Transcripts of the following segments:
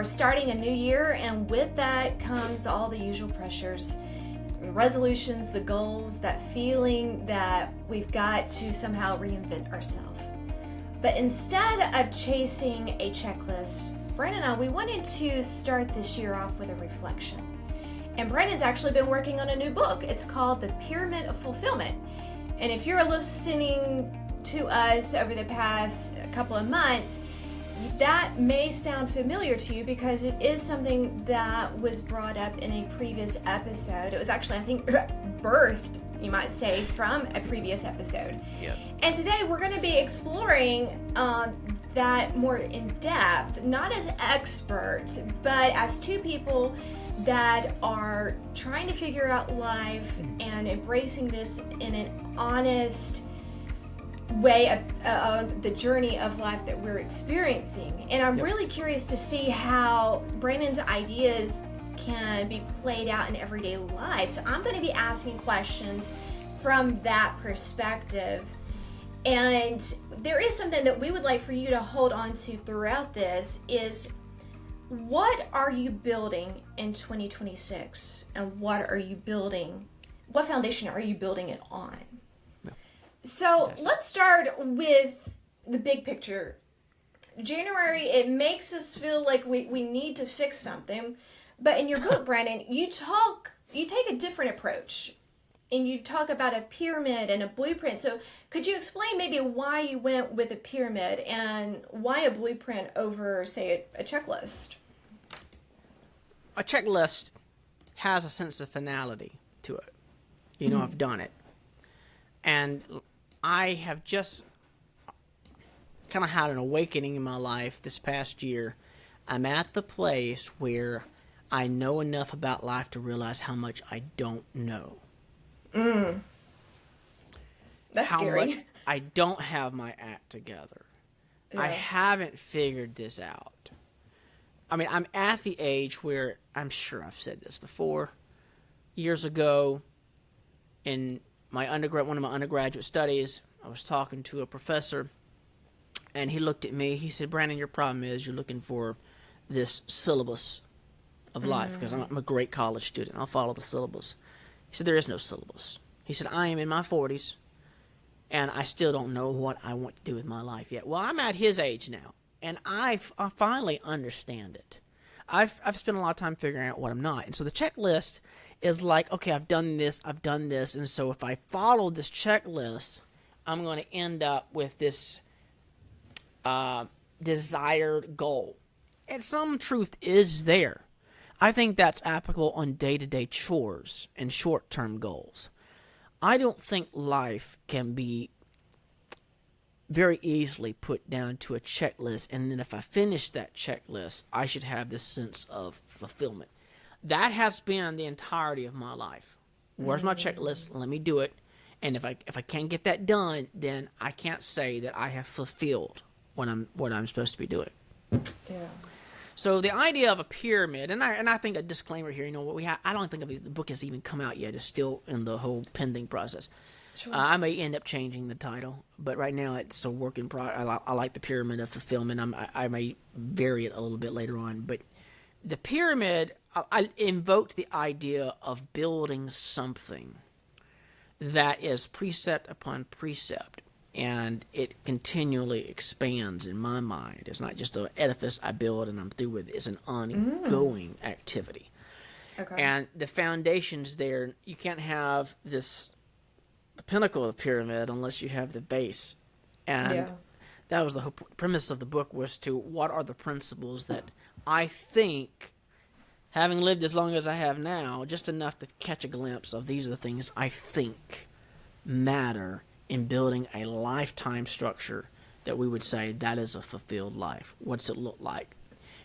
starting a new year, and with that comes all the usual pressures. The resolutions, the goals, that feeling that we've got to somehow reinvent ourselves. But instead of chasing a checklist, Brannon and I, we wanted to start this year off with a reflection. And Brannon's actually been working on a new book. It's called The Pyramid of Fulfillment. And if you're listening to us over the past couple of months, that may sound familiar to you because it is something that was brought up in a previous episode. It was actually, I think, birthed, you might say, from a previous episode. Yep. And today we're going to be exploring that more in depth, not as experts, but as two people that are trying to figure out life and embracing this in an honest way of the journey of life that we're experiencing. And I'm really curious to see how Brannon's ideas can be played out in everyday life. So I'm going to be asking questions from that perspective. And there is something that we would like for you to hold on to throughout this is, what are you building in 2026? And what foundation are you building it on? So let's start with the big picture. January, it makes us feel like we need to fix something. But in your book, Brannon, you take a different approach. And you talk about a pyramid and a blueprint. So could you explain maybe why you went with a pyramid and why a blueprint over, say, a checklist? A checklist has a sense of finality to it. You know, I've done it. And I have just kind of had an awakening in my life this past year. I'm at the place where I know enough about life to realize how much I don't know. That's how scary. Much I don't have my act together. Yeah. I haven't figured this out. I mean, I'm at the age where, I'm sure I've said this before, years ago in one of my undergraduate studies, I was talking to a professor, and he looked at me. He said, "Brannon, your problem is you're looking for this syllabus of life," because I'm a great college student. I'll follow the syllabus. He said, "There is no syllabus." He said, "I am in my 40s, and I still don't know what I want to do with my life yet." Well, I'm at his age now, and I finally understand it. I've spent a lot of time figuring out what I'm not. And so the checklist is like, okay, I've done this, and so if I follow this checklist, I'm going to end up with this desired goal. And some truth is there. I think that's applicable on day-to-day chores and short-term goals. I don't think life can be very easily put down to a checklist, and then if I finish that checklist, I should have this sense of fulfillment. That has been the entirety of my life. Where's my checklist? Let me do it. And if I can't get that done, then I can't say that I have fulfilled what I'm supposed to be doing. Yeah. So the idea of a pyramid, and I think a disclaimer here, I don't think the book has even come out yet. It's still in the whole pending process. Sure. I may end up changing the title, but right now it's a work in progress. I like the pyramid of fulfillment. I may vary it a little bit later on, but the pyramid, I invoked the idea of building something that is precept upon precept, and it continually expands in my mind. It's not just an edifice I build and I'm through with it. It's an ongoing activity. Okay. And the foundations there, you can't have the pinnacle of the pyramid unless you have the base. And that was the whole premise of the book, was to what are the principles that I think, having lived as long as I have now, just enough to catch a glimpse of these are the things I think matter in building a lifetime structure that we would say that is a fulfilled life. What does it look like?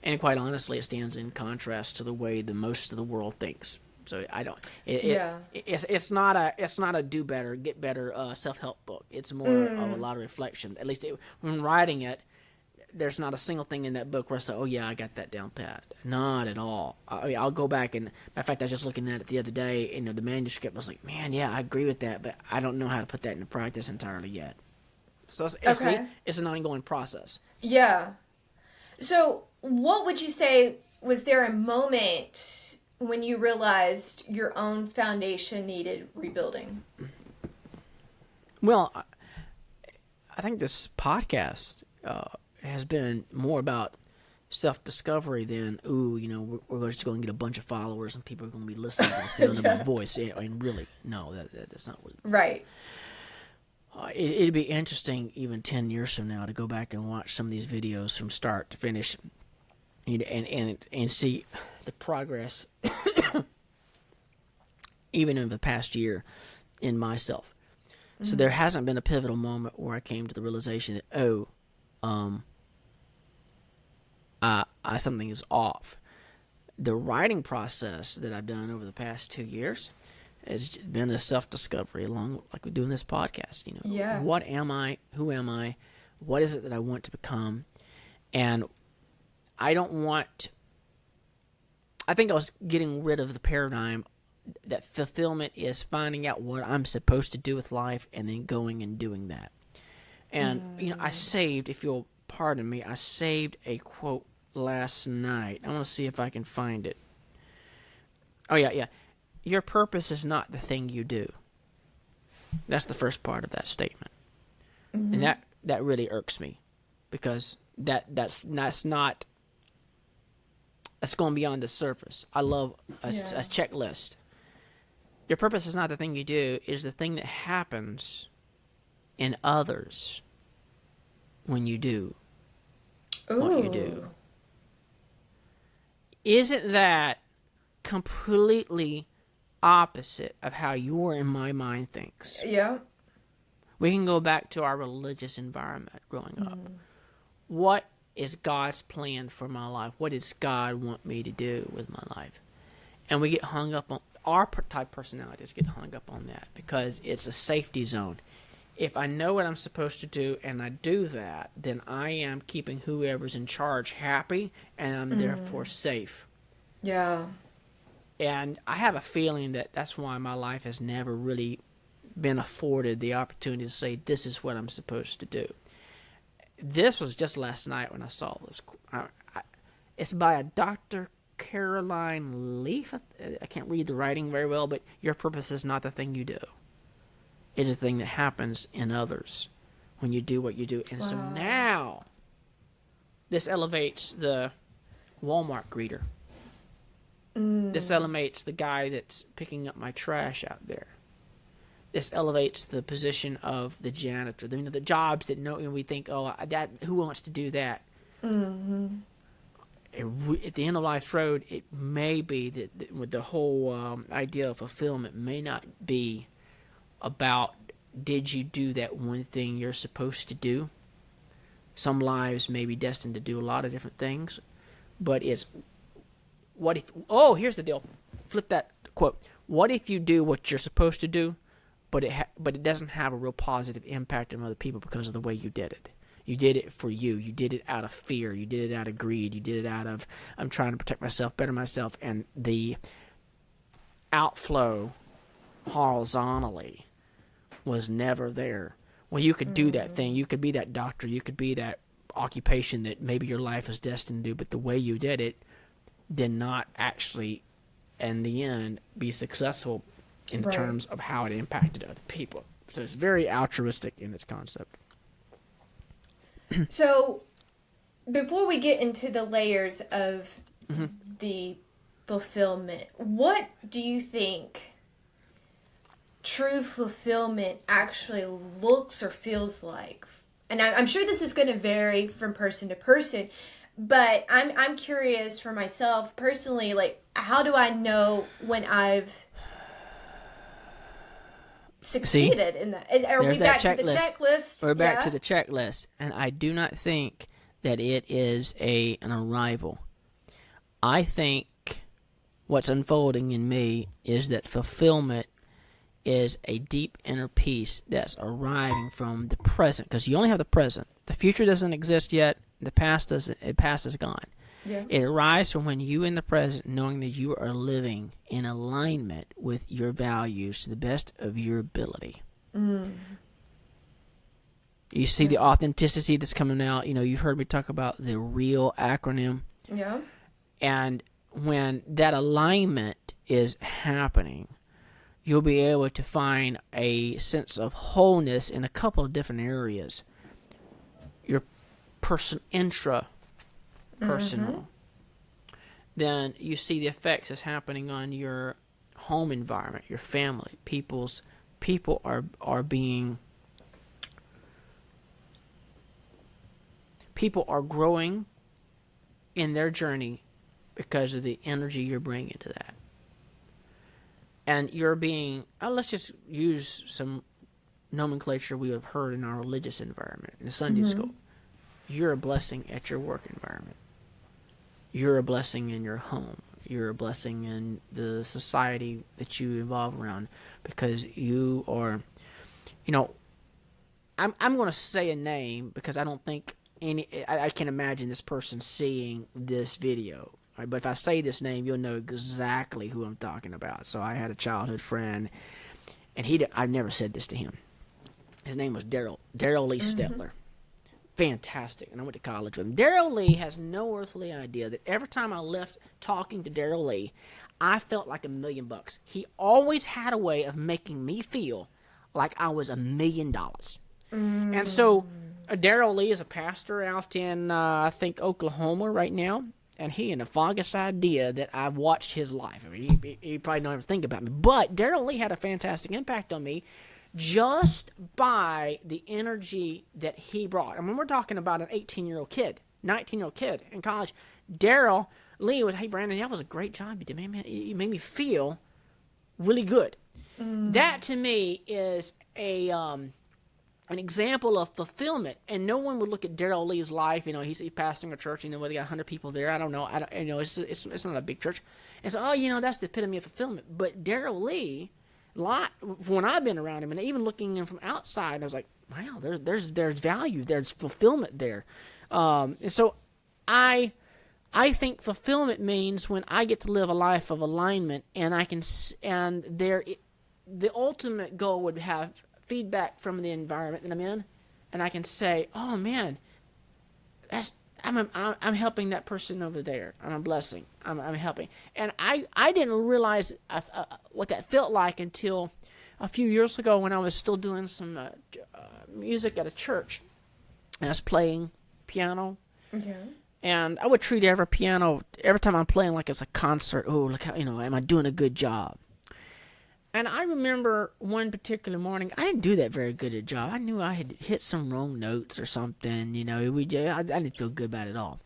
And quite honestly, it stands in contrast to the way the most of the world thinks. So I don't. It's not a do better, get better self-help book. It's more of a lot of reflection. At least when writing it, there's not a single thing in that book where I say, "Oh yeah, I got that down pat." Not at all. I mean, I'll go back and, matter of fact, I was just looking at it the other day. And, the manuscript. I was like, "Man, yeah, I agree with that, but I don't know how to put that into practice entirely yet." So it's an ongoing process. Yeah. So what would you say was there a moment when you realized your own foundation needed rebuilding? Well, I think this podcast has been more about self-discovery than, we're just going to get a bunch of followers and people are going to be listening to the sound of my voice. And really, no, that's not what. Right. It'd be interesting even 10 years from now to go back and watch some of these videos from start to finish and see the progress even in the past year in myself. Mm-hmm. So there hasn't been a pivotal moment where I came to the realization that, something is off. The writing process that I've done over the past 2 years has been a self-discovery along, like we're doing this podcast, Yeah. What am I? Who am I? What is it that I want to become? And I think I was getting rid of the paradigm that fulfillment is finding out what I'm supposed to do with life and then going and doing that. And, I saved, if you'll pardon me, I saved a quote last night. I want to see if I can find it. Oh, yeah. Your purpose is not the thing you do. That's the first part of that statement. Mm-hmm. And that really irks me because that's not, that's going beyond the surface. I love a checklist. Your purpose is not the thing you do, is the thing that happens in others when you do what you do. Isn't that completely opposite of how your and my mind thinks? Yeah. We can go back to our religious environment growing up. What is God's plan for my life? What does God want me to do with my life? And we get hung up on, our type personalities get hung up on that because it's a safety zone. If I know what I'm supposed to do and I do that, then I am keeping whoever's in charge happy and I'm therefore safe. Yeah. And I have a feeling that that's why my life has never really been afforded the opportunity to say, this is what I'm supposed to do. This was just last night when I saw this. It's by a Dr. Caroline Leaf. I can't read the writing very well, but your purpose is not the thing you do. It is the thing that happens in others when you do what you do. And so now, this elevates the Walmart greeter. This elevates the guy that's picking up my trash out there. This elevates the position of the janitor. The jobs that we think, who wants to do that? Mm-hmm. At the end of life's road, it may be that with the whole idea of fulfillment may not be about did you do that one thing you're supposed to do. Some lives may be destined to do a lot of different things, but it's what if? Oh, here's the deal. Flip that quote. What if you do what you're supposed to do, but it doesn't have a real positive impact on other people because of the way you did it? You did it for you. You did it out of fear. You did it out of greed. You did it out of, I'm trying to protect myself, better myself, and the outflow horizontally was never there. Well, you could do that thing. You could be that doctor. You could be that occupation that maybe your life is destined to do, but the way you did it did not actually, in the end, be successful in terms of how it impacted other people. So it's very altruistic in its concept. So, before we get into the layers of the fulfillment, what do you think true fulfillment actually looks or feels like? And I'm sure this is going to vary from person to person, but I'm curious for myself personally, like, how do I know when I've succeeded in that? Are we back to the checklist? We're back to the checklist, and I do not think that it is an arrival. I think what's unfolding in me is that fulfillment is a deep inner peace that's arriving from the present, because you only have the present. The future doesn't exist yet. The past is gone. Yeah. It arises from when you in the present, knowing that you are living in alignment with your values to the best of your ability. You see the authenticity that's coming out. You've heard me talk about the REAL acronym. Yeah. And when that alignment is happening, you'll be able to find a sense of wholeness in a couple of different areas. Your intra-personal. Then you see the effects that's happening on your home environment, your family. People are growing in their journey because of the energy you're bringing to that. And you're being, let's just use some nomenclature we have heard in our religious environment, in Sunday school. You're a blessing at your work environment. You're a blessing in your home. You're a blessing in the society that you evolve around, because you are, I'm going to say a name because I don't think I can imagine this person seeing this video. Right? But if I say this name, you'll know exactly who I'm talking about. So I had a childhood friend, and I never said this to him. His name was Daryl Lee Stetler. Fantastic. And I went to college with him. Daryl Lee has no earthly idea that every time I left talking to Daryl Lee, I felt like $1 million. He always had a way of making me feel like I was $1 million. And so Daryl Lee is a pastor out in, I think, Oklahoma right now. And he had the foggiest idea that I've watched his life. I mean, he probably don't ever think about me. But Daryl Lee had a fantastic impact on me just by the energy that he brought. I mean, we're talking about an 18-year-old kid, 19-year-old kid in college. Daryl Lee was, hey, Brandon, that was a great job you did, man. You made me feel really good. That, to me, is an example of fulfillment. And no one would look at Daryl Lee's life. He's pastoring a church. Whether they got 100 people there, I don't know. It's not a big church. And so, that's the epitome of fulfillment. But Daryl Lee, when I've been around him, and even looking in from outside, I was like, wow, there's value, there's fulfillment there. And so I think fulfillment means when I get to live a life of alignment, and the ultimate goal would have feedback from the environment that I'm in, and I can say, oh man, I'm helping that person over there. I'm a blessing. I'm helping. And I didn't realize what that felt like until a few years ago when I was still doing some music at a church, and I was playing piano. Okay. And I would treat every time I'm playing like it's a concert. Oh, look how, am I doing a good job? And I remember one particular morning, I didn't do that very good a job. I knew I had hit some wrong notes or something. I didn't feel good about it at all.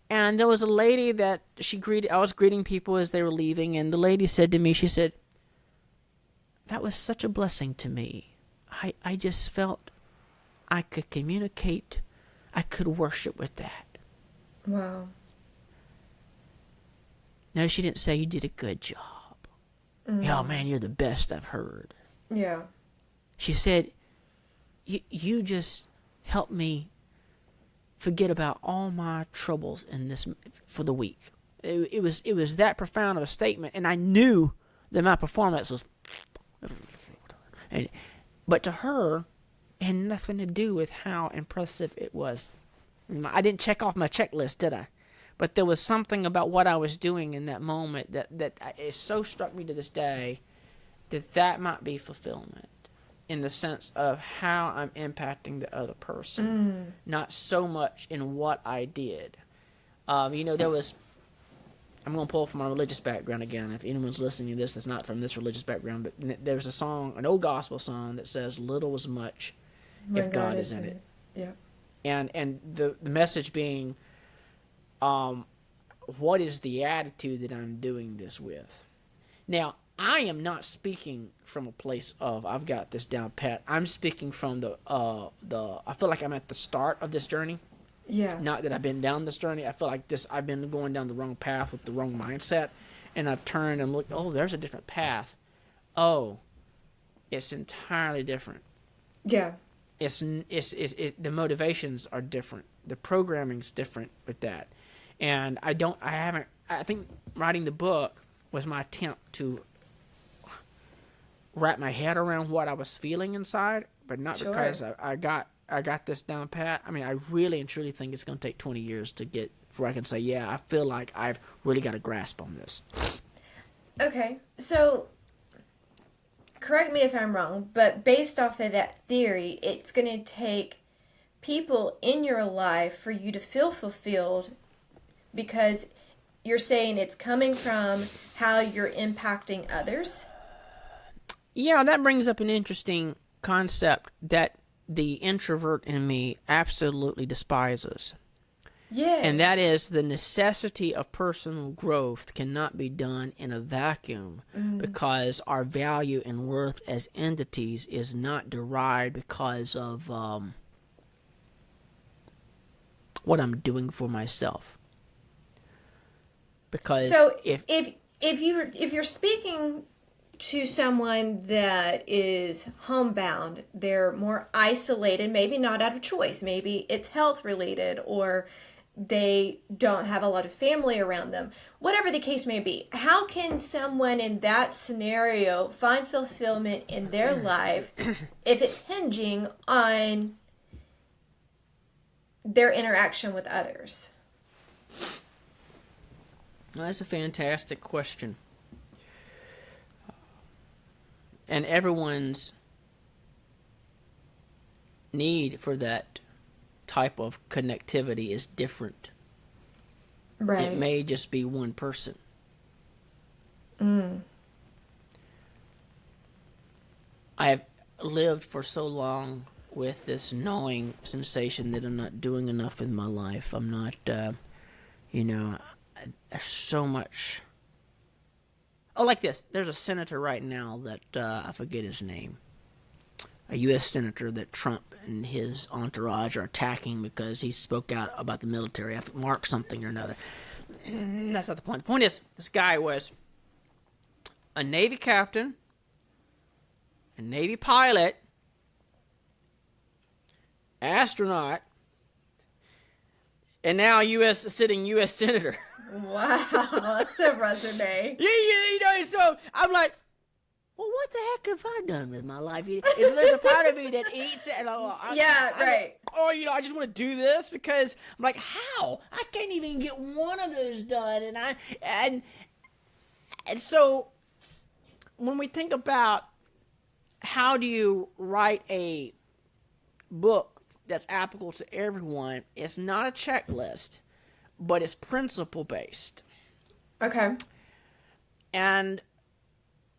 And there was a lady that I was greeting people as they were leaving, and the lady said to me, she said, that was such a blessing to me. I just felt I could communicate, I could worship with that. Wow. No, she didn't say you did a good job. Oh, man, you're the best I've heard. Yeah. She said, you just helped me forget about all my troubles for the week. It was that profound of a statement, and I knew that my performance was... But to her, it had nothing to do with how impressive it was. I didn't check off my checklist, did I? But there was something about what I was doing in that moment that it so struck me to this day that might be fulfillment, in the sense of how I'm impacting the other person, not so much in what I did. There was... I'm going to pull from my religious background again. If anyone's listening to this that's not from this religious background, but there's a song, an old gospel song that says, little is much if God is in it. Yeah. And the message being... what is the attitude that I'm doing this with? Now, I am not speaking from a place of I've got this down pat. I'm speaking from I feel like I'm at the start of this journey. Yeah. Not that I've been down this journey. I feel like I've been going down the wrong path with the wrong mindset, and I've turned and looked, oh, there's a different path. Oh, it's entirely different. Yeah. The motivations are different. The programming's different with that. And I think writing the book was my attempt to wrap my head around what I was feeling inside, but not because I got this down pat. I mean, I really and truly think it's going to take 20 years to get before I can say, yeah, I feel like I've really got a grasp on this. Okay, so correct me if I'm wrong, but based off of that theory, it's going to take people in your life for you to feel fulfilled, because you're saying it's coming from how you're impacting others. Yeah, that brings up an interesting concept that the introvert in me absolutely despises. Yes. And that is the necessity of personal growth cannot be done in a vacuum, because our value and worth as entities is not derived because of what I'm doing for myself. Because so if you're speaking to someone that is homebound, they're more isolated, maybe not out of choice, maybe it's health related, or they don't have a lot of family around them, whatever the case may be, how can someone in that scenario find fulfillment in their life if it's hinging on their interaction with others? Well, that's a fantastic question. And everyone's need for that type of connectivity is different. Right. It may just be one person. I have lived for so long with this gnawing sensation that I'm not doing enough in my life. I'm not, there's so much. Oh, like this. There's a senator right now that, I forget his name. A U.S. senator that Trump and his entourage are attacking because he spoke out about the military. I think Mark something or another. That's not the point. The point is, this guy was a Navy captain, a Navy pilot, astronaut, and now sitting U.S. senator. Wow, that's a resume. So I'm like, well, what the heck have I done with my life? There's a part of me that eats it, and right. I just want to do this because I'm like, how? I can't even get one of those done, and so when we think about how do you write a book that's applicable to everyone, it's not a checklist, but it's principle based. Okay. And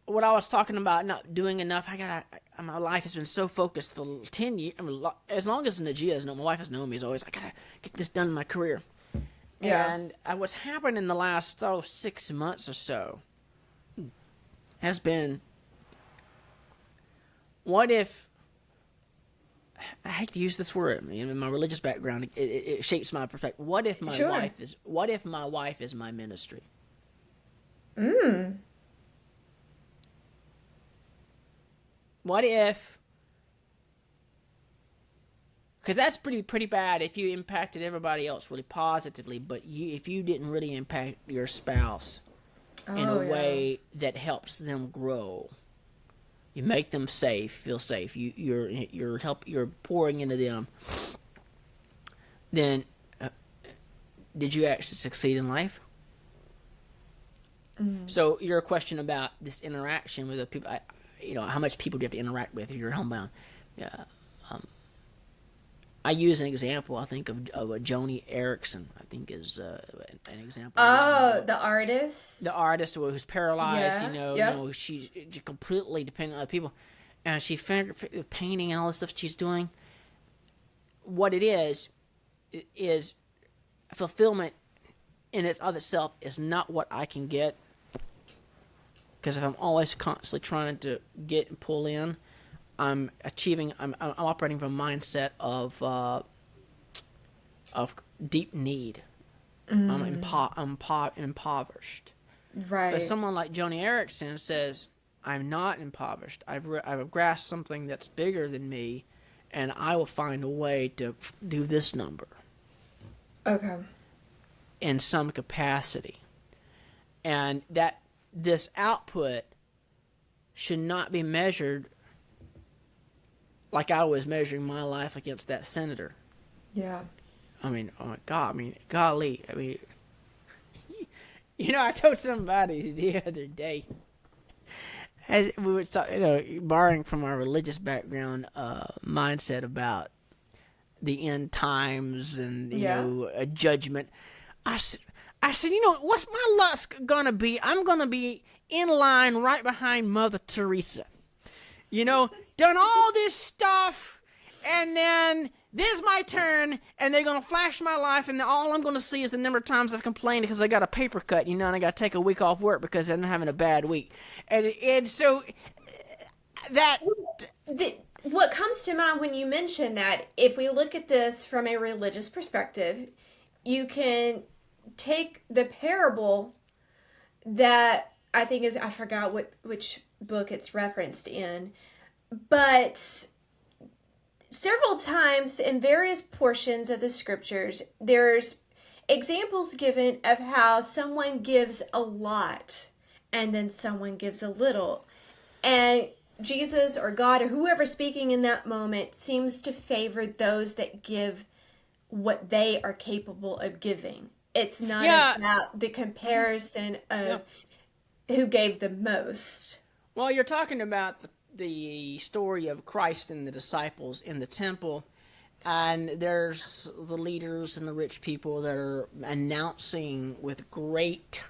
what I was talking about, not doing enough, my life has been so focused for 10 years. I mean, as long as Najia has known, my wife has known me, is always, I gotta get this done in my career. Yeah. And what's happened in the last 6 months or so has been, what if, I hate to use this word, in my religious background, it shapes my perspective. What if my wife is my ministry? What if, because that's pretty bad if you impacted everybody else really positively, but if you didn't really impact your spouse in a way that helps them grow, you make them feel safe. You're pouring into them. Then, did you actually succeed in life? So your question about this interaction with the people, how much people do you have to interact with if you're homebound? Yeah. I use an example, I think, of Joni Eareckson, I think is an example. Oh, the artist? The artist who's paralyzed, she's completely dependent on other people. And she figured painting and all the stuff she's doing. What it is fulfillment in its of itself is not what I can get. Because if I'm always constantly trying to get and pull in, I'm operating from a mindset of deep need. I'm impoverished. Right. But someone like Joni Eareckson says, I'm not impoverished. I've grasped something that's bigger than me, and I will find a way to do this number. Okay. In some capacity. And that this output should not be measured like I was measuring my life against that senator. Yeah. I mean, oh my God, I mean, golly, I mean, I told somebody the other day, as we were talking, borrowing from our religious background mindset about the end times and a judgment. I said, what's my luck gonna be? I'm gonna be in line right behind Mother Teresa. Done all this stuff, and then this is my turn, and they're gonna flash my life, and all I'm gonna see is the number of times I've complained because I got a paper cut, and I got to take a week off work because I'm having a bad week, and so that. What comes to mind when you mention that, if we look at this from a religious perspective, you can take the parable that I think is, I forgot which book it's referenced in, but several times in various portions of the scriptures, there's examples given of how someone gives a lot and then someone gives a little. And Jesus or God or whoever speaking in that moment seems to favor those that give what they are capable of giving. It's not about the comparison of who gave the most. Well, you're talking about the story of Christ and the disciples in the temple, and there's the leaders and the rich people that are announcing with great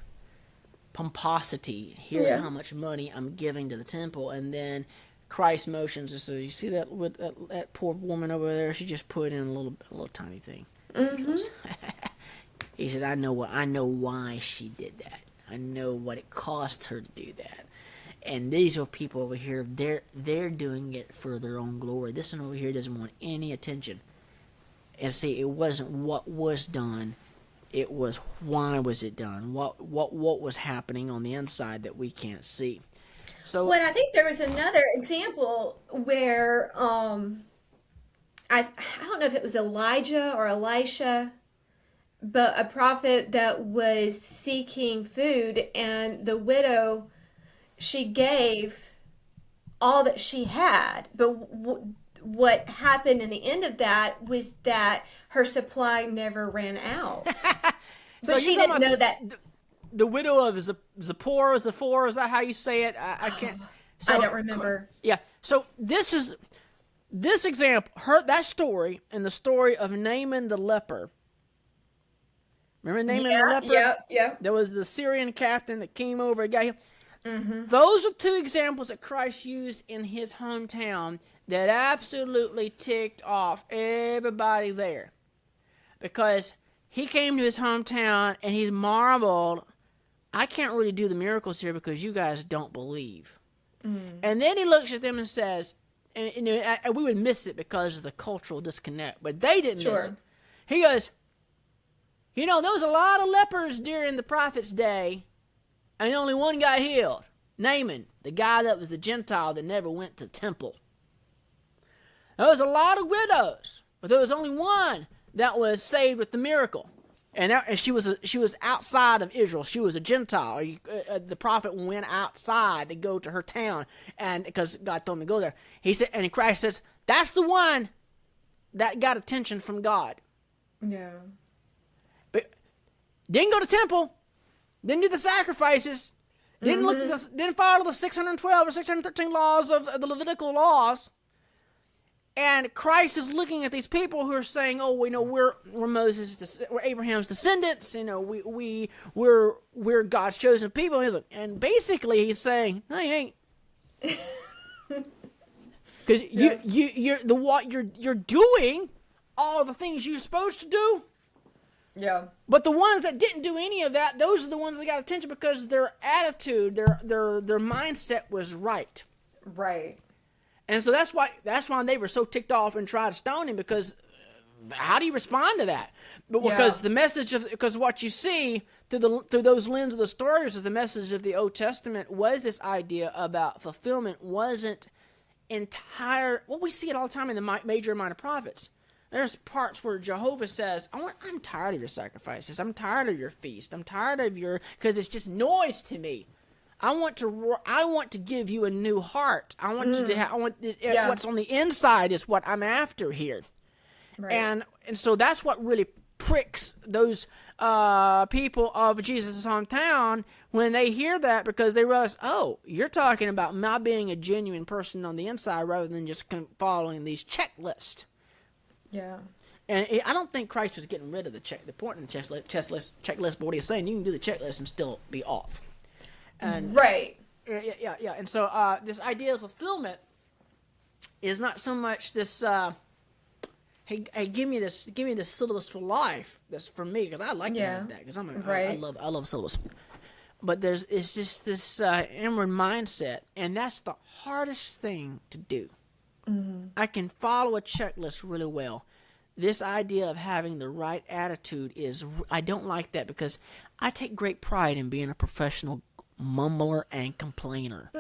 pomposity, here's how much money I'm giving to the temple, and then Christ motions and says, you see that poor woman over there? She just put in a little tiny thing. Mm-hmm. He said, I know why she did that. I know what it cost her to do that. And these are people over here, they're doing it for their own glory. This one over here doesn't want any attention. And see, it wasn't what was done. It was why was it done? What was happening on the inside that we can't see? So, well, I think there was another example where I don't know if it was Elijah or Elisha, but a prophet that was seeking food, and the widow, she gave all that she had, but what happened in the end of that was that her supply never ran out. But she didn't know that. The widow of Zippor, is that how you say it? I can't. So, I don't remember. Yeah. So this example, that story, and the story of Naaman the leper. Remember Naaman the leper? Yeah. There was the Syrian captain that came over and got him. Mm-hmm. Those are two examples that Christ used in his hometown that absolutely ticked off everybody there. Because he came to his hometown and he marveled, I can't really do the miracles here because you guys don't believe. Mm. And then he looks at them and says, and we would miss it because of the cultural disconnect, but they didn't miss it. He goes, there was a lot of lepers during the prophet's day, and only one got healed. Naaman, the guy that was the Gentile that never went to the temple. There was a lot of widows, but there was only one that was saved with the miracle. And she was outside of Israel. She was a Gentile. The prophet went outside to go to her town, and because God told him to go there. He said, and Christ says, that's the one that got attention from God. Yeah. But didn't go to temple, didn't do the sacrifices, didn't follow the 612 or 613 laws of the Levitical laws. And Christ is looking at these people who are saying, "Oh, we're we're Abraham's descendants. We're God's chosen people." And basically, he's saying, "No, you ain't," because you're doing all the things you're supposed to do. Yeah. But the ones that didn't do any of that, those are the ones that got attention because their attitude, their mindset was right. Right. And so that's why they were so ticked off and tried to stone him, because how do you respond to that? But because the message because what you see through those lens of the stories is the message of the Old Testament was this idea about fulfillment wasn't entire. Well, we see it all the time in the major and minor prophets. There's parts where Jehovah says, I'm tired of your sacrifices. I'm tired of your feast. I'm tired of because it's just noise to me. I want to give you a new heart. I want what's on the inside is what I'm after here. Right. And so that's what really pricks those people of Jesus' hometown when they hear that, because they realize, oh, you're talking about not being a genuine person on the inside rather than just following these checklists. Yeah. And I don't think Christ was getting rid of the point of the checklist, but what he's saying, you can do the checklist and still be off. And, right. Yeah. And so this idea of fulfillment is not so much this, hey, give me this syllabus for life. That's for me, because I like to have that, because I love syllabus. But it's just this inward mindset, and that's the hardest thing to do. Mm-hmm. I can follow a checklist really well. This idea of having the right attitude I don't like that, because I take great pride in being a professional mumbler and complainer.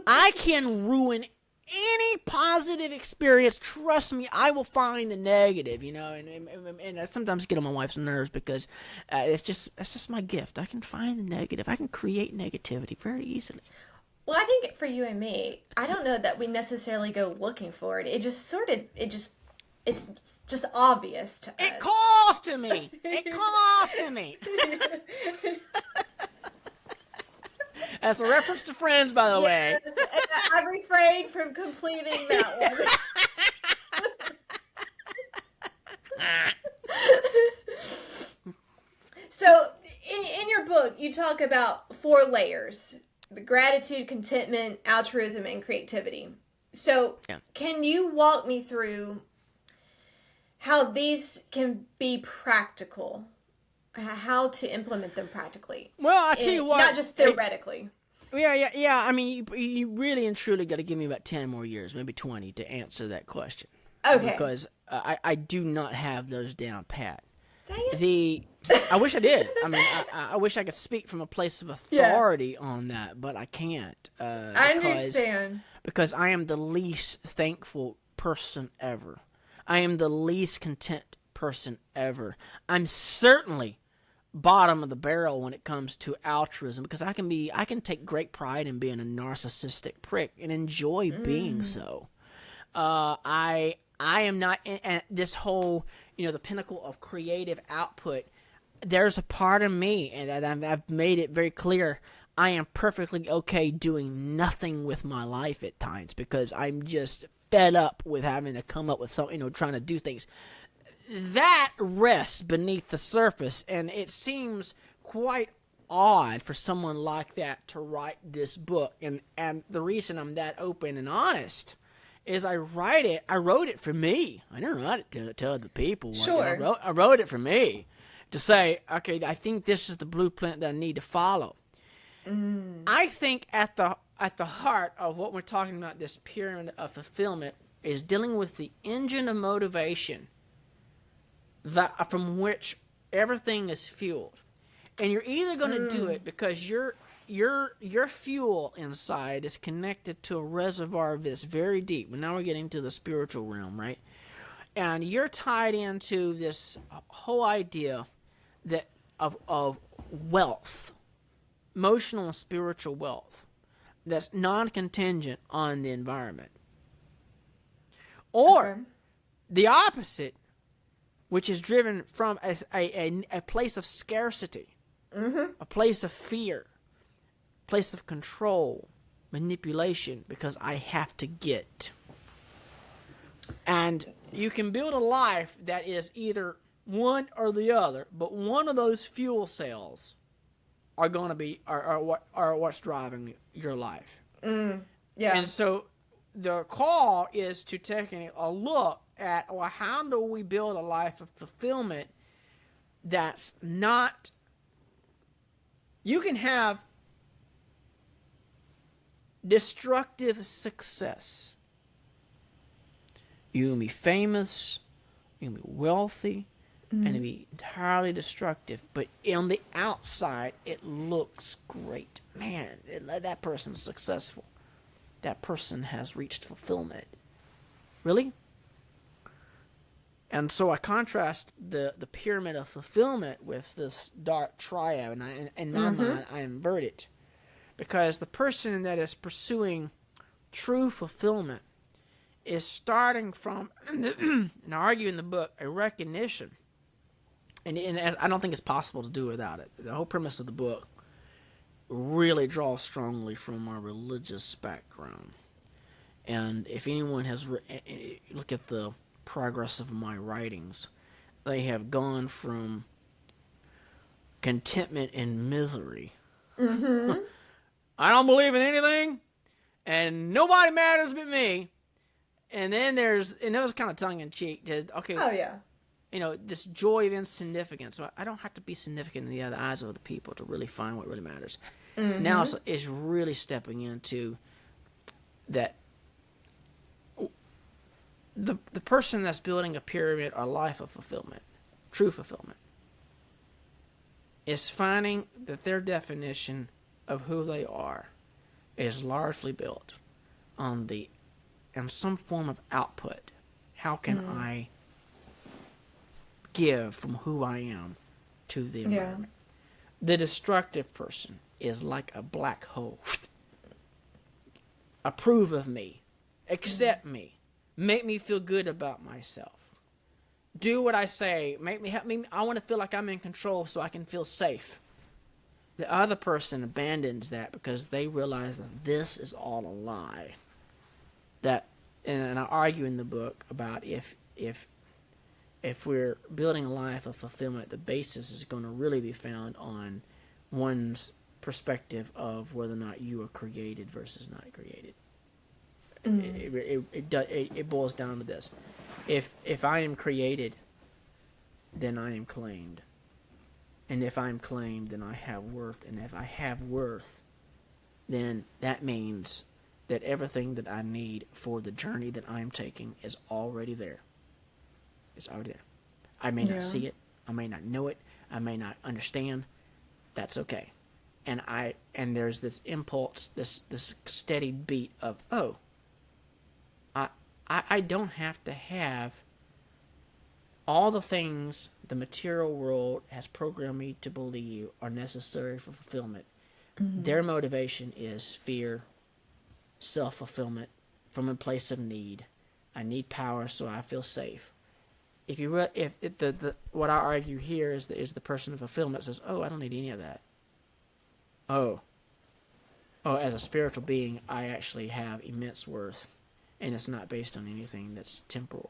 I can ruin any positive experience. Trust me, I will find the negative, and I sometimes get on my wife's nerves, because it's just my gift. I can find the negative. I can create negativity very easily. Well, I think for you and me, I don't know that we necessarily go looking for it. It's just obvious to us. It calls to me. It calls to me. That's a reference to Friends, by the way. I refrained from completing that one. So, in your book, you talk about 4 layers: gratitude, contentment, altruism, and creativity. So, Can you walk me through how these can be practical, how to implement them practically? Well, I'll tell you what. Not just theoretically. Yeah. I mean, you really and truly got to give me about 10 more years, maybe 20, to answer that question. Okay. Because I do not have those down pat. Dang it. I wish I did. I mean, I wish I could speak from a place of authority on that, but I can't. I understand. Because I am the least thankful person ever. I am the least content person ever. I'm certainly bottom of the barrel when it comes to altruism, because I can take great pride in being a narcissistic prick and enjoy being so. I am not in this whole, the pinnacle of creative output. There's a part of me, and I've made it very clear, I am perfectly okay doing nothing with my life at times, because I'm just fed up with having to come up with something, trying to do things. That rests beneath the surface, and it seems quite odd for someone like that to write this book. And the reason I'm that open and honest is I wrote it for me. I didn't write it to tell other people. Sure. I wrote it for me to say, okay, I think this is the blueprint that I need to follow. I think at the heart of what we're talking about, this pyramid of fulfillment, is dealing with the engine of motivation from which everything is fueled. And you're either going to do it because your fuel inside is connected to a reservoir that's very deep. Well, now we're getting to the spiritual realm, right? And you're tied into this whole idea that of wealth, emotional and spiritual wealth, that's non-contingent on the environment. Or the opposite, which is driven from a place of scarcity, a place of fear, a place of control, manipulation, because I have to get. And you can build a life that is either one or the other, but one of those fuel cells are going to be are what's driving your life. Yeah. And so the call is to taking a look at, well, how do we build a life of fulfillment that's not... You can have destructive success. You can be famous, you can be wealthy, and it be entirely destructive. But on the outside, it looks great. Man, that person's successful. That person has reached fulfillment. Really? And so I contrast the pyramid of fulfillment with this dark triad, and in my mind, I invert it. Because the person that is pursuing true fulfillment is starting from, and I argue in the book, a recognition. And I don't think it's possible to do without it. The whole premise of the book really draws strongly from our religious background. And if anyone has look at the progress of my writings, they have gone from contentment and misery. Mm-hmm. I don't believe in anything, and nobody matters but me. And then and that was kind of tongue in cheek. Okay. Oh yeah. This joy of insignificance. So I don't have to be significant in the other eyes of other people to really find what really matters. Mm-hmm. Now it's really stepping into that. The person that's building a pyramid or life of fulfillment, true fulfillment, is finding that their definition of who they are is largely built on some form of output. How can I give from who I am to the environment? Yeah. The destructive person is like a black hole. Approve of me. Accept me. Make me feel good about myself. Do what I say. Help me. I want to feel like I'm in control so I can feel safe. The other person abandons that because they realize that this is all a lie. And I argue in the book about if we're building a life of fulfillment, the basis is going to really be found on one's perspective of whether or not you are created versus not created. It boils down to this: if I am created, then I am claimed, and if I'm claimed, then I have worth, and if I have worth, then that means that everything that I need for the journey that I'm taking is already there. It's already there. I may not see it, I may not know it, I may not understand. That's okay. And there's this impulse, this steady beat of, I don't have to have all the things the material world has programmed me to believe are necessary for fulfillment. Mm-hmm. Their motivation is fear, self-fulfillment from a place of need. I need power so I feel safe. What I argue here is the person of fulfillment says, I don't need any of that. As a spiritual being, I actually have immense worth. And it's not based on anything that's temporal.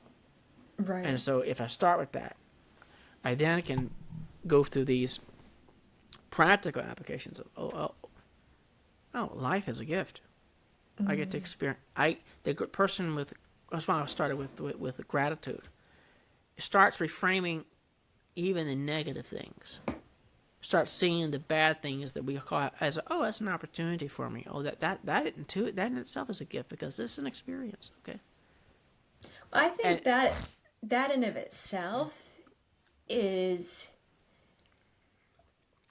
Right. And so if I start with that, I then can go through these practical applications of, life is a gift. Mm-hmm. I get to experience. That's why I started with gratitude. It starts reframing even the negative things. Start seeing the bad things that we call as that's an opportunity for me. That in itself is a gift because it's an experience. Okay. Well, I think that in of itself is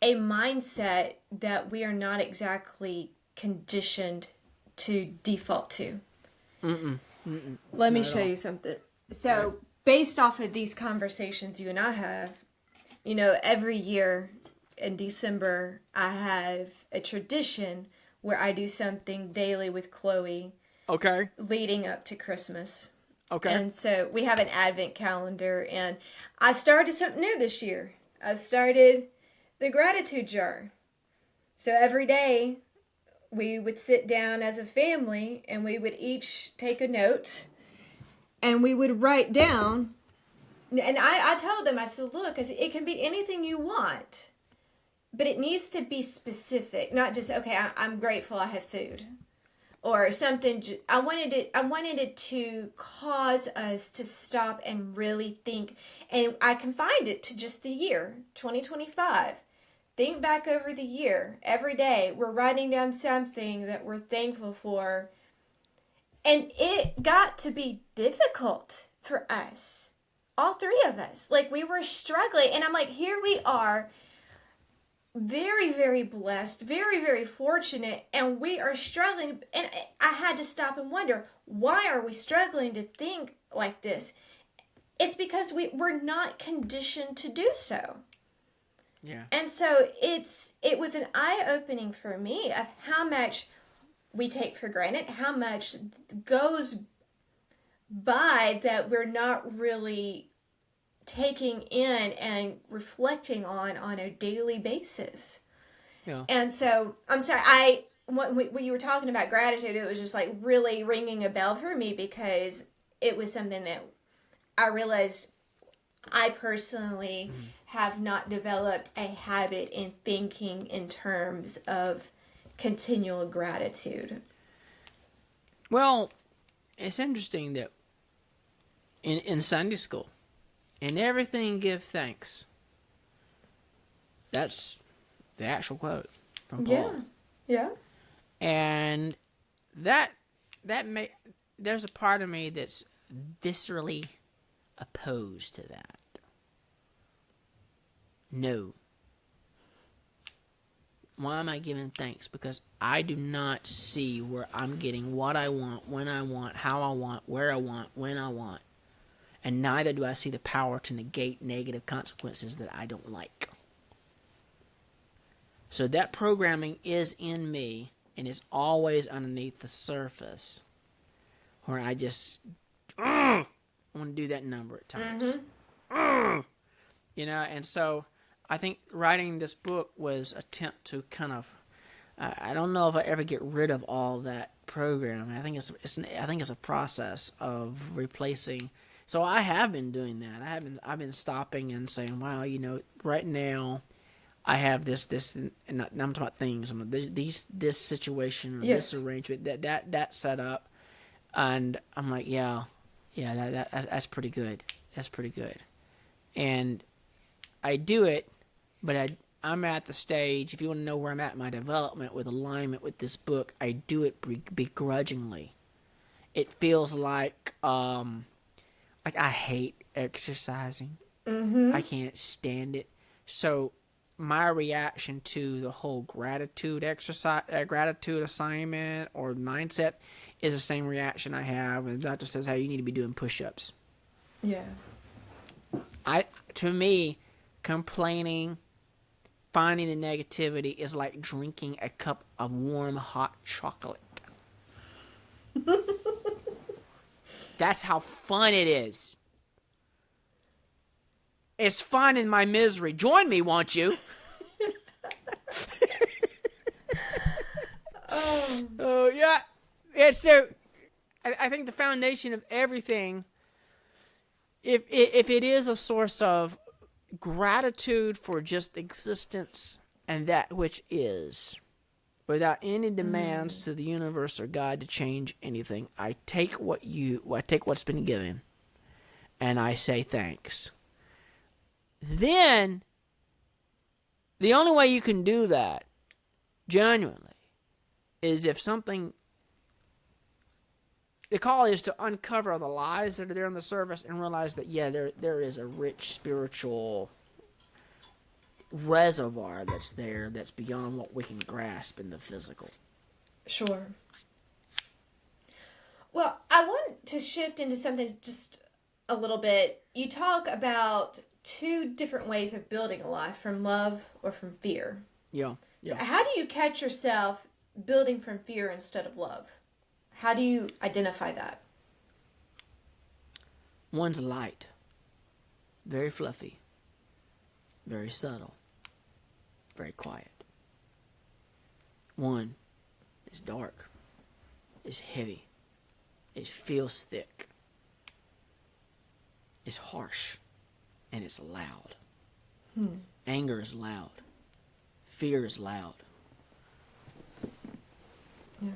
a mindset that we are not exactly conditioned to default to. Let me show you something. So, based off of these conversations you and I have, every year in December, I have a tradition where I do something daily with Chloe. Okay. Leading up to Christmas. Okay. And so we have an advent calendar, and I started something new this year. I started the gratitude jar. So every day we would sit down as a family and we would each take a note and we would write down. And I told them, I said, look, it can be anything you want. But it needs to be specific, not just, I'm grateful I have food. Or something. I wanted it to cause us to stop and really think. And I confined it to just the year, 2025. Think back over the year. Every day, we're writing down something that we're thankful for. And it got to be difficult for us. All three of us. Like, we were struggling. And I'm like, here we are. Very, very blessed, very, very fortunate, and we are struggling. And I had to stop and wonder, why are we struggling to think like this? It's because we're not conditioned to do so. Yeah. And so it was an eye-opening for me of how much we take for granted, how much goes but that we're not really taking in and reflecting on a daily basis. Yeah. And so, I'm sorry, when you were talking about gratitude, it was just like really ringing a bell for me, because it was something that I realized I personally have not developed a habit in thinking in terms of continual gratitude. Well, it's interesting that in Sunday school, in everything give thanks. That's the actual quote from Paul. Yeah. And that there's a part of me that's viscerally opposed to that. No. Why am I giving thanks? Because I do not see where I'm getting what I want, when I want, how I want, where I want, when I want. And neither do I see the power to negate negative consequences that I don't like. So that programming is in me and is always underneath the surface, where I just I want to do that number at times. You know, and so I think writing this book was an attempt to kind of I don't know if I ever get rid of all that program. I think it's a process of replacing. So I have been doing that. I've been stopping and saying, wow, you know, right now I have this, and I'm talking about things. This situation, or this arrangement, that set up, and I'm like, that's pretty good. That's pretty good, and I do it, but I'm at the stage. If you want to know where I'm at in my development with alignment with this book, I do it begrudgingly. It feels like I hate exercising. I can't stand it. So my reaction to the whole gratitude exercise, gratitude assignment or mindset is the same reaction I have when the doctor says, "Hey, you need to be doing push-ups." Yeah. To me, complaining, finding the negativity is like drinking a cup of warm, hot chocolate. That's how fun it is. It's fun in my misery. Join me, won't you? Oh, yeah. So I think the foundation of everything, if it is a source of gratitude for just existence and that which is, without any demands to the universe or God to change anything, I take what's been given, and I say thanks. Then, the only way you can do that, genuinely, is if something. The call is to uncover the lies that are there on the surface and realize that, there is a rich spiritual reservoir that's there that's beyond what we can grasp in the physical. Sure. Well, I want to shift into something just a little bit. You talk about two different ways of building a life, from love or from fear. Yeah. So how do you catch yourself building from fear instead of love? How do you identify that? One's light, very fluffy, very subtle, very quiet. One is dark, is heavy, it feels thick, it's harsh, and it's loud. Anger is loud. Fear is loud. Yeah.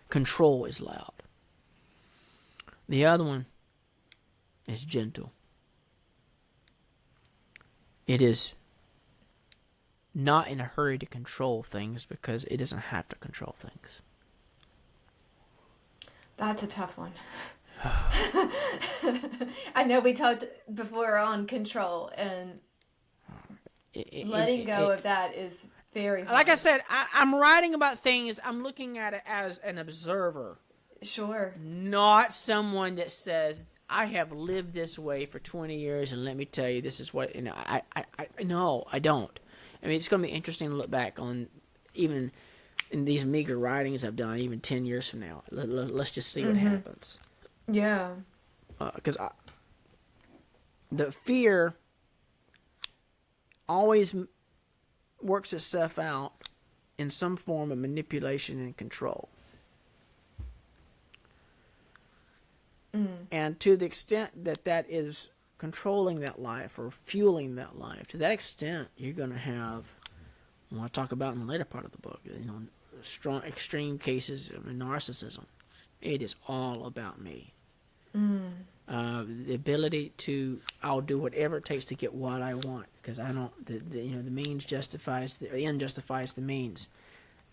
Control is loud. The other one is gentle. It is not in a hurry to control things because it doesn't have to control things. That's a tough one. I know we talked before on control, and letting go of that is very hard. Like I said, I'm writing about things. I'm looking at it as an observer. Sure. Not someone that says, I have lived this way for 20 years, and let me tell you, this is what, no, I don't. I mean, it's going to be interesting to look back on, even in these meager writings I've done, even 10 years from now. Let's just see what happens. Yeah. Because the fear always works itself out in some form of manipulation and control. And to the extent that that is controlling that life or fueling that life, to that extent, you're going to have, what I talk about in the later part of the book, strong, extreme cases of narcissism. It is all about me. The ability to, I'll do whatever it takes to get what I want, because I don't, the means justifies, the end justifies the means.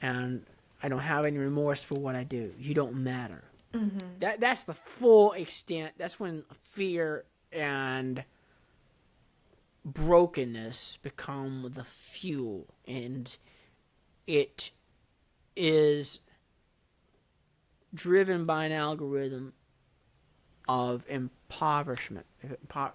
And I don't have any remorse for what I do. You don't matter. That's the full extent. That's when fear and brokenness become the fuel, and it is driven by an algorithm of impoverishment,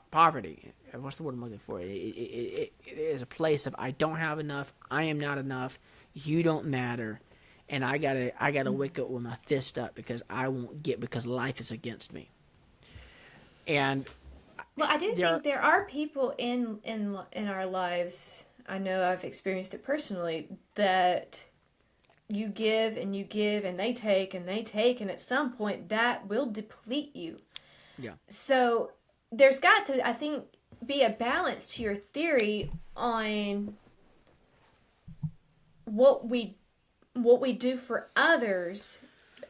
poverty. What's the word I'm looking for? It is a place of, I don't have enough, I am not enough, you don't matter. And I gotta wake up with my fist up because I won't get, because life is against me. And well, I do think there are people in our lives, I know I've experienced it personally, that you give and they take and they take, and at some point that will deplete you. Yeah. So there's got to, I think, be a balance to your theory on what we do for others,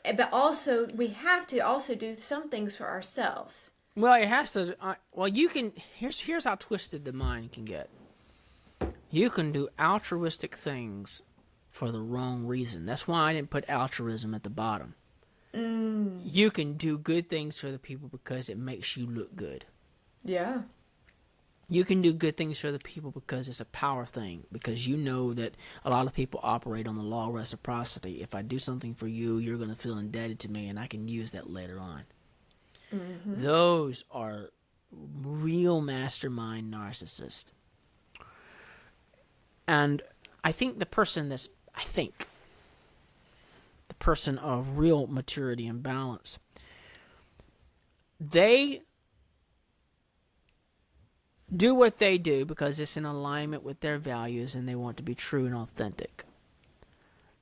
but also we have to also do some things for ourselves. Well, it has to. You can. Here's how twisted the mind can get. You can do altruistic things for the wrong reason. That's why I didn't put altruism at the bottom. You can do good things for the people because it makes you look good. Yeah. You can do good things for the people because it's a power thing, because you know that a lot of people operate on the law of reciprocity. If I do something for you, you're going to feel indebted to me, and I can use that later on. Those are real mastermind narcissists. And I think the person of real maturity and balance, they do what they do because it's in alignment with their values and they want to be true and authentic.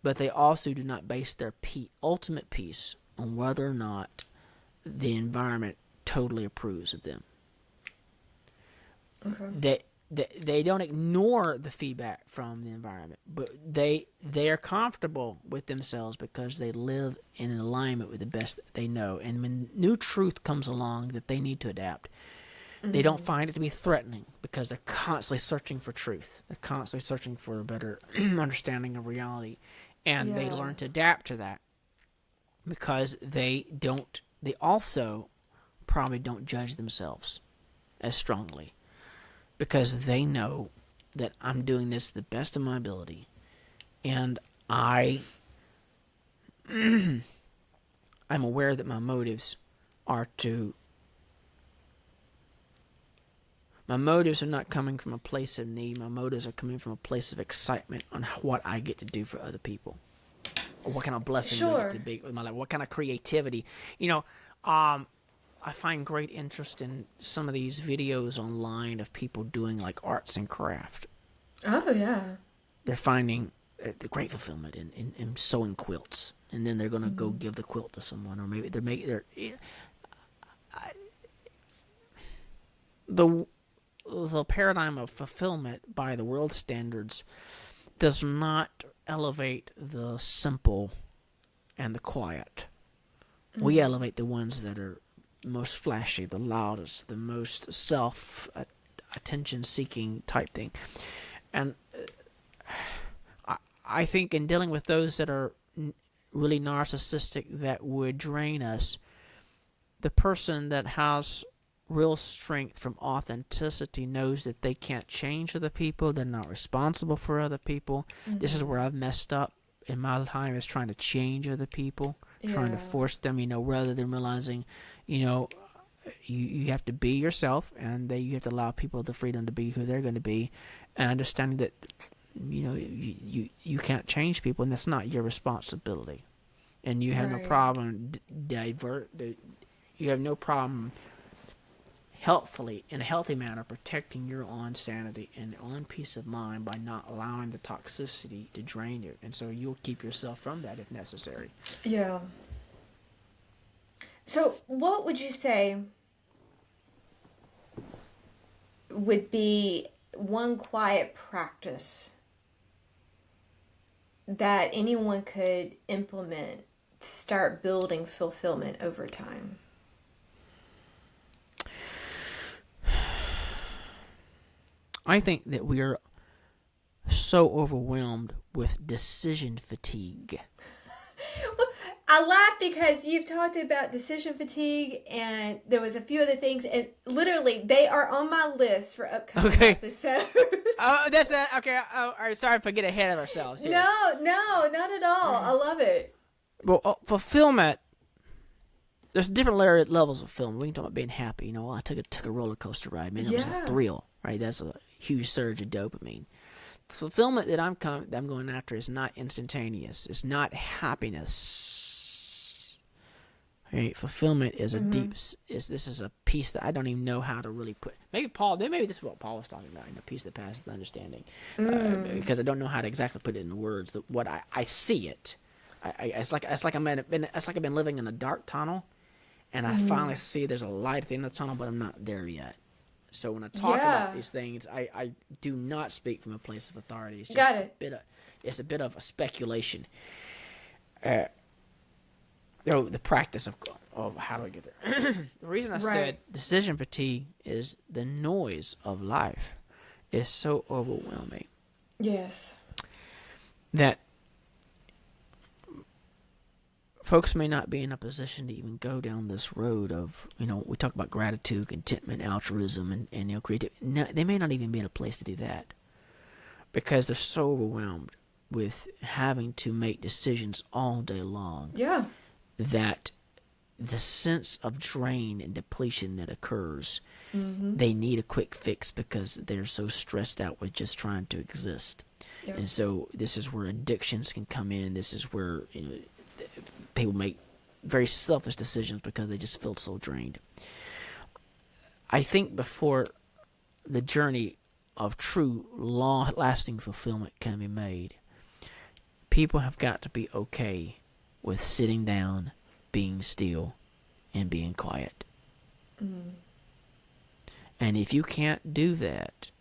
But they also do not base their ultimate peace on whether or not the environment totally approves of them. Okay. They don't ignore the feedback from the environment, but they are comfortable with themselves because they live in alignment with the best that they know. And when new truth comes along that they need to adapt, they don't find it to be threatening because they're constantly searching for truth. They're constantly searching for a better understanding of reality. And they learn to adapt to that because they also probably don't judge themselves as strongly because they know that I'm doing this to the best of my ability. And I'm aware that my motives are not coming from a place of need. My motives are coming from a place of excitement on what I get to do for other people. Or what kind of blessing I get to be with my life. What kind of creativity. I find great interest in some of these videos online of people doing like arts and craft. Oh, yeah. They're finding the great fulfillment in sewing quilts. And then they're going to go give the quilt to someone. Or maybe the paradigm of fulfillment by the world standards does not elevate the simple and the quiet. We elevate the ones that are most flashy, the loudest, the most self-attention-seeking type thing. And I think in dealing with those that are really narcissistic that would drain us, the person that has real strength from authenticity knows that they can't change other people. They're not responsible for other people. This is where I've messed up in my time, is trying to change other people, trying to force them, rather than realizing, you have to be yourself, and you have to allow people the freedom to be who they're going to be, and understanding that, you can't change people, and that's not your responsibility. And you have no problem you have no problem healthfully, in a healthy manner, protecting your own sanity and own peace of mind by not allowing the toxicity to drain you. And so you'll keep yourself from that if necessary. Yeah. So what would you say would be one quiet practice that anyone could implement to start building fulfillment over time? I think that we are so overwhelmed with decision fatigue. Well, I laugh because you've talked about decision fatigue, and there was a few other things, and literally they are on my list for upcoming episodes. Oh, that's okay. All right, sorry if I get ahead of ourselves here. No, not at all. I love it. Well, fulfillment. There's different levels of fulfillment. We can talk about being happy. You know, I took a roller coaster ride. Man, it was a thrill, right? That's a huge surge of dopamine. The fulfillment that I'm going after is not instantaneous. It's not happiness. Right? Fulfillment is a deep. This is a piece that I don't even know how to really put. Maybe this is what Paul was talking about in the piece that passes the understanding, because I don't know how to exactly put it in words. What I see it. It's like I've been living in a dark tunnel, and I finally see there's a light at the end of the tunnel, but I'm not there yet. So when I talk about these things, I do not speak from a place of authority. It's just it's a bit of a speculation. The practice of how do I get there? The reason I said decision fatigue is the noise of life is so overwhelming. Yes. That folks may not be in a position to even go down this road of, we talk about gratitude, contentment, altruism, and creativity. No, they may not even be in a place to do that because they're so overwhelmed with having to make decisions all day long. Yeah. That the sense of drain and depletion that occurs, they need a quick fix because they're so stressed out with just trying to exist. Yep. And so this is where addictions can come in. This is where, people make very selfish decisions because they just feel so drained. I think before the journey of true, long-lasting fulfillment can be made, people have got to be okay with sitting down, being still, and being quiet. And if you can't do that,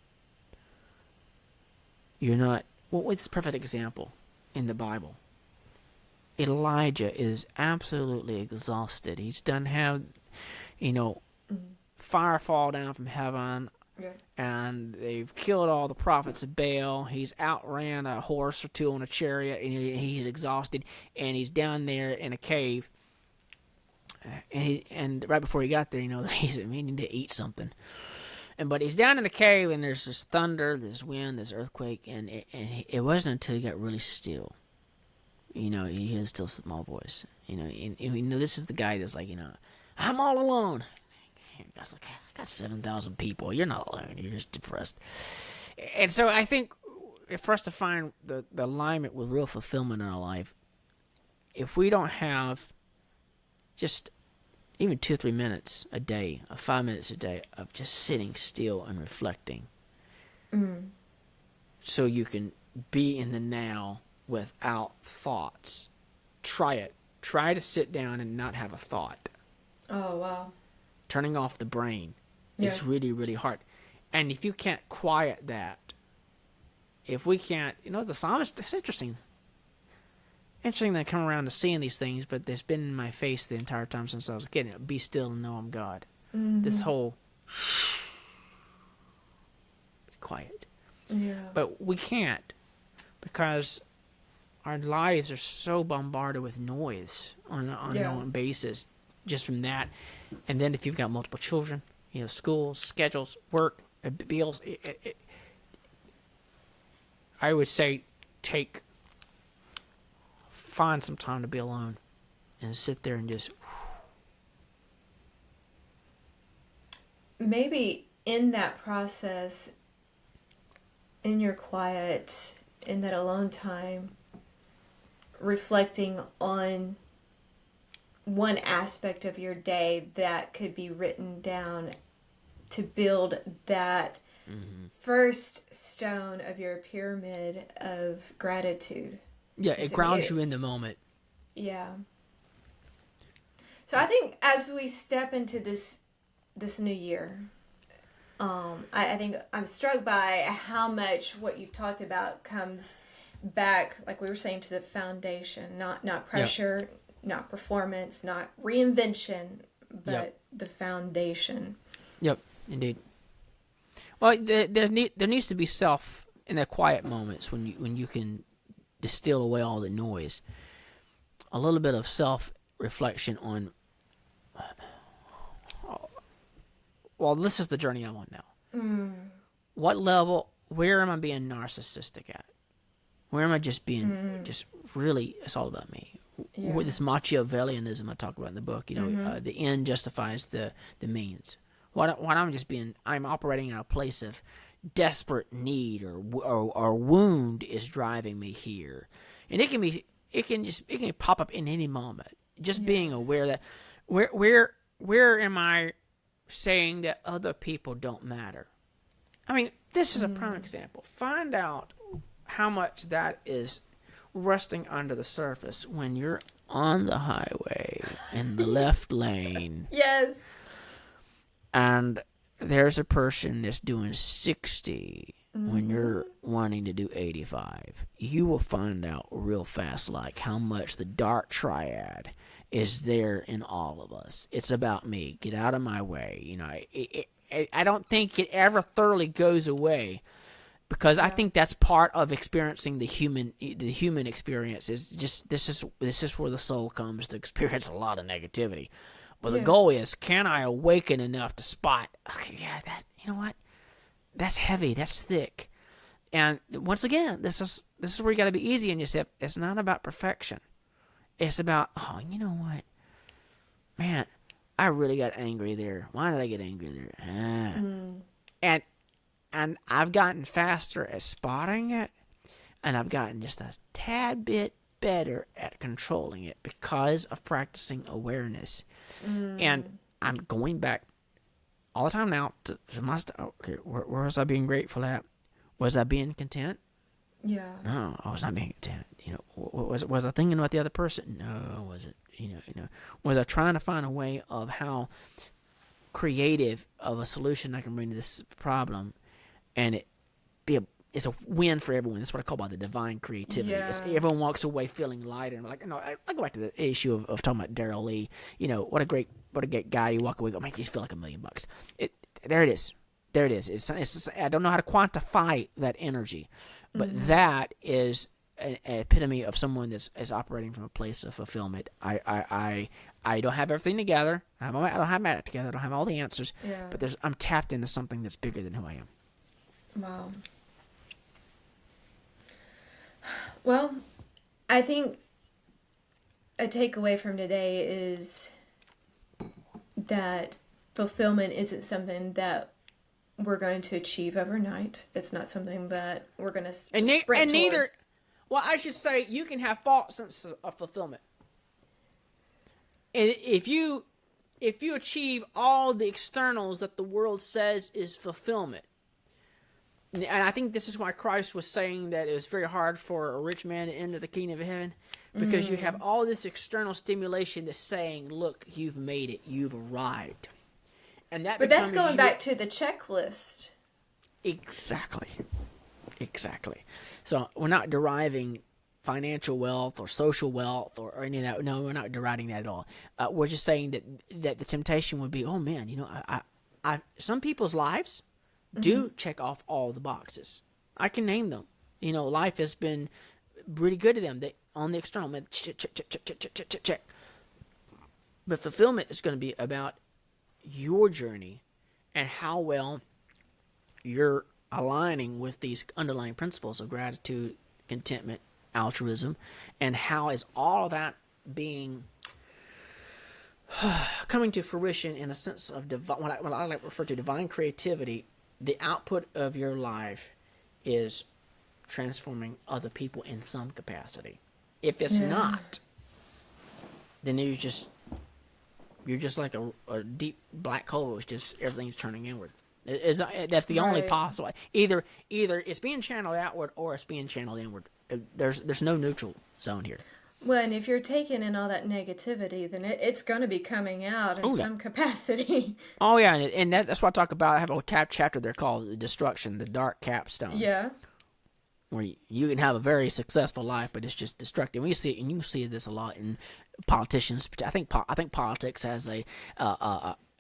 you're not... Well, what's a perfect example in the Bible? Elijah is absolutely exhausted. He's done have, fire fall down from heaven, and they've killed all the prophets of Baal. He's outran a horse or two on a chariot, and he's exhausted, and he's down there in a cave. And right before he got there, he's meaning to eat something. But he's down in the cave, and there's this thunder, there's wind, there's earthquake, and it wasn't until he got really still. He hears still small voice. This is the guy that's like, I'm all alone. Guy's like, I got 7,000 people. You're not alone. You're just depressed. And so I think for us to find the alignment with real fulfillment in our life, if we don't have just even 2 or 3 minutes a day, 5 minutes a day of just sitting still and reflecting, so you can be in the now without thoughts. Try it. Try to sit down and not have a thought. Oh, wow. Turning off the brain is really, really hard. And if you can't quiet that, if we can't, the psalmist, it's interesting. Interesting that I come around to seeing these things, but it's been in my face the entire time since I was a kid. Be still and know I'm God. This whole quiet. Yeah. But we can't, because our lives are so bombarded with noise on an ongoing basis, just from that. And then if you've got multiple children, schools, schedules, work, bills, I would say find some time to be alone and sit there and just... Maybe in that process, in your quiet, in that alone time, reflecting on one aspect of your day that could be written down to build that first stone of your pyramid of gratitude. Yeah, it grounds you in the moment. Yeah. So I think as we step into this new year, I think I'm struck by how much what you've talked about comes back, like we were saying, to the foundation, not pressure, not performance, not reinvention, but the foundation. Yep, indeed. Well, there needs to be self in the quiet moments when you can distill away all the noise. A little bit of self reflection on. Well, this is the journey I'm on now. What level? Where am I being narcissistic at? Where am I just being just really? It's all about me. With this Machiavellianism I talk about in the book, the end justifies the means. What I'm operating in a place of desperate need or wound is driving me here, and it can pop up in any moment. Just being aware that where am I saying that other people don't matter? I mean, this is a prime example. Find out how much that is rusting under the surface when you're on the highway in the left lane. Yes. And there's a person that's doing 60 when you're wanting to do 85. You will find out real fast, like, how much the dark triad is there in all of us. It's about me. Get out of my way. I don't think it ever thoroughly goes away, because I think that's part of experiencing the human experience. Is just this is where the soul comes to experience a lot of negativity. But the goal is, can I awaken enough to spot? Okay, what? That's heavy. That's thick. And once again, this is where you got to be easy on yourself. It's not about perfection. It's about, oh, you know what? Man, I really got angry there. Why did I get angry there? And I've gotten faster at spotting it, and I've gotten just a tad bit better at controlling it because of practicing awareness. And I'm going back all the time now to my stuff. Okay, where was I being grateful at? Was I being content? Yeah. No, I was not being content. Was I thinking about the other person? No, I wasn't. Was I trying to find a way of how creative of a solution I can bring to this problem, and it's a win for everyone. That's what I call by the divine creativity. Yeah. Everyone walks away feeling lighter. And I go back to the issue of talking about Daryl Lee. What a great guy. You walk away, go, man, you just feel like $1 million. There it is. It's I don't know how to quantify that energy, but that is an epitome of someone that's operating from a place of fulfillment. I don't have everything together. I don't have it together. I don't have all the answers. Yeah. But I'm tapped into something that's bigger than who I am. Wow. Well, I think a takeaway from today is that fulfillment isn't something that we're going to achieve overnight. It's not something that we're going to sprint toward. Well, I should say, you can have false sense of fulfillment. And if you achieve all the externals that the world says is fulfillment, and I think this is why Christ was saying that it was very hard for a rich man to enter the kingdom of heaven, because you have all this external stimulation that's saying, look, you've made it, you've arrived. But that's going back to the checklist. Exactly. So we're not deriving financial wealth or social wealth or any of that. No, we're not deriving that at all. We're just saying that the temptation would be, oh man, I some people's lives do check off all the boxes. I can name them. Life has been really good to them. On the external, man, check. But fulfillment is going to be about your journey and how well you're aligning with these underlying principles of gratitude, contentment, altruism, and how is all of that being coming to fruition in a sense of divine, what I like to refer to divine creativity. The output of your life is transforming other people in some capacity. If it's not, then you're just You're just like a deep black hole. It's just everything's turning inward. That's the only possible. Either it's being channeled outward or it's being channeled inward. There's no neutral zone here. Well, and if you're taking in all that negativity, then it's going to be coming out in some capacity. Oh, yeah, and that's what I talk about. I have a chapter there called The Destruction, the Dark Capstone. Yeah. Where you can have a very successful life, but it's just destructive. And you see this a lot in politicians. I think politics has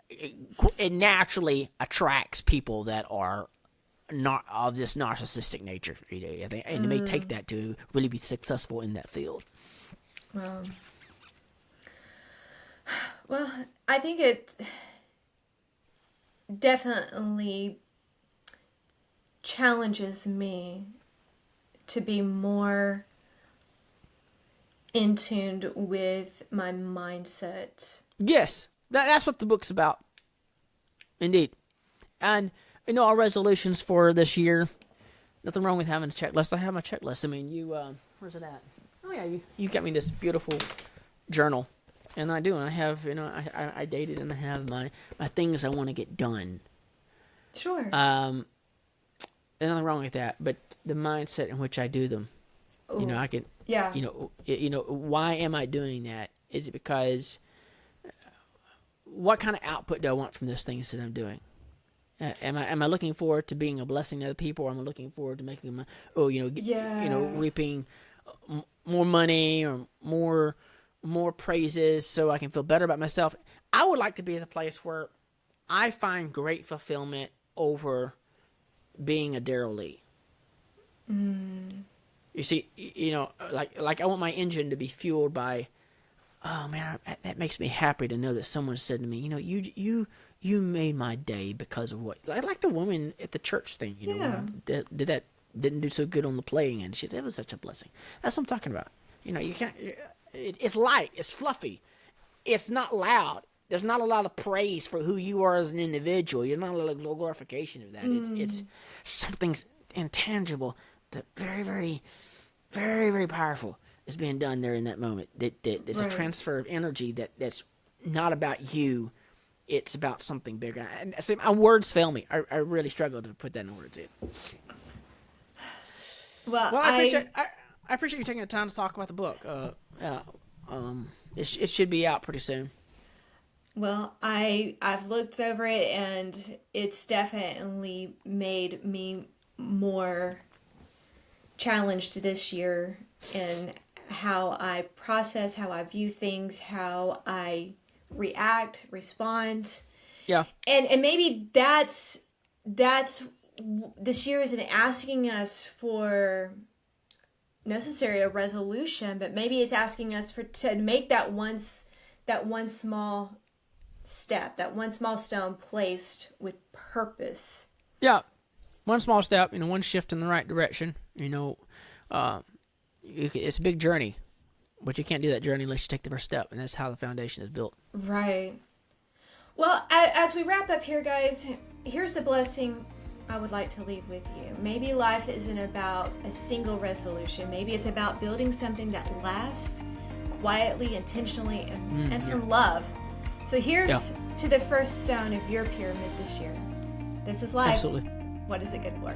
it naturally attracts people that are not of this narcissistic nature. I think, and it may take that to really be successful in that field. Well, I think it definitely challenges me to be more in tune with my mindset. Yes, that's what the book's about. Indeed. And, our resolutions for this year, nothing wrong with having a checklist. I have my checklist. I mean, where's it at? Oh, yeah, you got me this beautiful journal. And I do. And I have, I dated and I have my things I want to get done. Sure. There's nothing wrong with that. But the mindset in which I do them, Ooh. I can, yeah. Why am I doing that? Is it because what kind of output do I want from those things that I'm doing? Am I looking forward to being a blessing to other people, or am I looking forward to making them, reaping more money or more praises so I can feel better about myself? I would like to be at a place where I find great fulfillment over being a Daryl Lee. You see, like I want my engine to be fueled by, oh man, that makes me happy to know that someone said to me, you made my day because of what, like the woman at the church thing, didn't do so good on the playing, and it was such a blessing. That's what I'm talking about. You can't. It's light. It's fluffy. It's not loud. There's not a lot of praise for who you are as an individual. You're not a lot of glorification of that. It's something intangible that very, very, very, very powerful is being done there in that moment. There's a transfer of energy that's not about you. It's about something bigger. And my words fail me. I really struggle to put that in words. Well, I appreciate you taking the time to talk about the book. It should be out pretty soon. Well, I've looked over it, and it's definitely made me more challenged this year in how I process, how I view things, how I react, respond. Yeah. And maybe that's this year isn't asking us for necessarily a resolution, but maybe it's asking us to make that one small step, that one small stone placed with purpose. Yeah. One small step, one shift in the right direction. It's a big journey, but you can't do that journey unless you take the first step, and that's how the foundation is built. Right. Well, as we wrap up here, guys, here's the blessing I would like to leave with you. Maybe life isn't about a single resolution. Maybe it's about building something that lasts quietly, intentionally, and from love. So here's to the first stone of your pyramid this year. This is life. Absolutely. What is it good for?